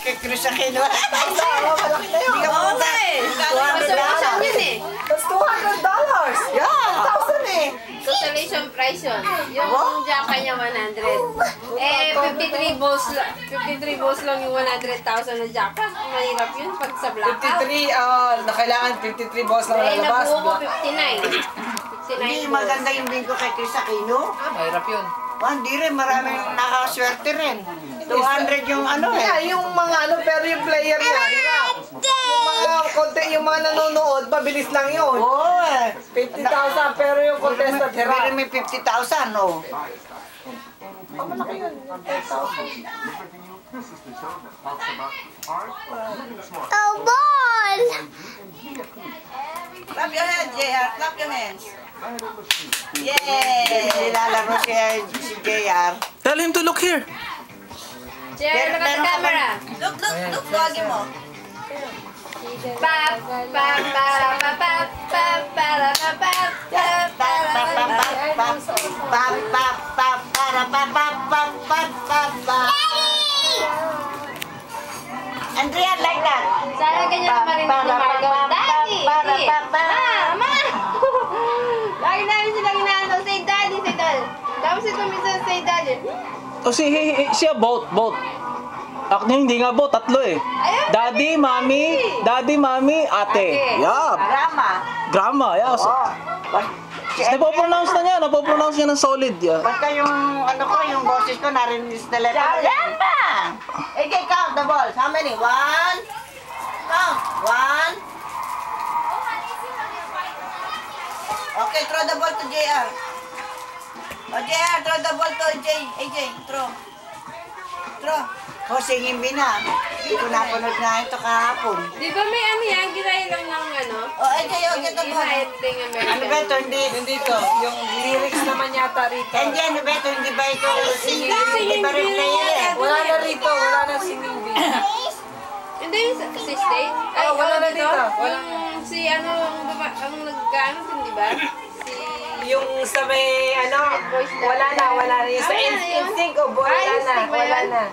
kay Chris Aquino. Malaki na yun. Hindi ka pumunta. Consolation yun eh. That's $200. Yeah. 1,000 eh. Consolation price yun. Yung jaka niya 100. Eh, 53 balls lang yung 100,000 na jaka. Mahirap yun pag sa blackout. 53, kailangan 53 balls lang Eh, lalabas. nabuo ko 59. 59 Hindi balls. maganda yung bingo kay Chris Aquino. Mahirap yun. Hindi rin, maraming nakaswerte rin. 200 yung ano eh. Yeah, yung mga ano, pero yung player niya, yung mga nanonood, mabilis lang yun. Oo eh. 50,000, pero yung contestant, Pero hirap. may 50,000 oh. Malaki yun. 10,000. Oh, ball! Clap your hands, JR. Clap your hands. Yay! Nilalaro si JR. Tell him to look here. Share, look at the camera. Look, buwagin mo. Pap, pap, para, pap, pap, pap, para, pap, pap, pap, para, pap, pap. Andrea, like that. Sana ganyan ang marinig ni Margo. Daddy! Ma! Lagi namin silang inaano. Say daddy, say daddy. Tapos ito minsan say daddy. Oh, siya boat. Actually, hindi nga boat, tatlo eh. Ayun. Daddy, mami, ate. Ate. Yeah. Grandma, yeah. Napopronounce na niya, napopronounce niya ng solid, yeah. Basta yung ano ko, yung boses ko narinig sa letter. Grandma! Okay, count the balls. How many? One. Count. One. Okay, throw the ball to JR. Oh, JR, throw the ball to AJ. Throw. Oh, singing bina. Hindi ko napanood nga ito kahapon. Di ba may ano yan? Ginaya lang ng ano? Oh, AJ, get the ball. United American. Ano ba ito? Hindi ito. Yung lyrics naman yata rito. Hindi, ano ba ito? Hindi ba ito? Hindi ba rin bee player eh? Wala na rito. Wala na singing bee. Hindi, si State? Ay, wala na dito? dito. Wala. Yung si ano, ang nagkaano din, di ba? Yung sa may ano, wala na. Yung sa Wala na yun? instinct o wala Ah, na. instinct ba Wala yun? na.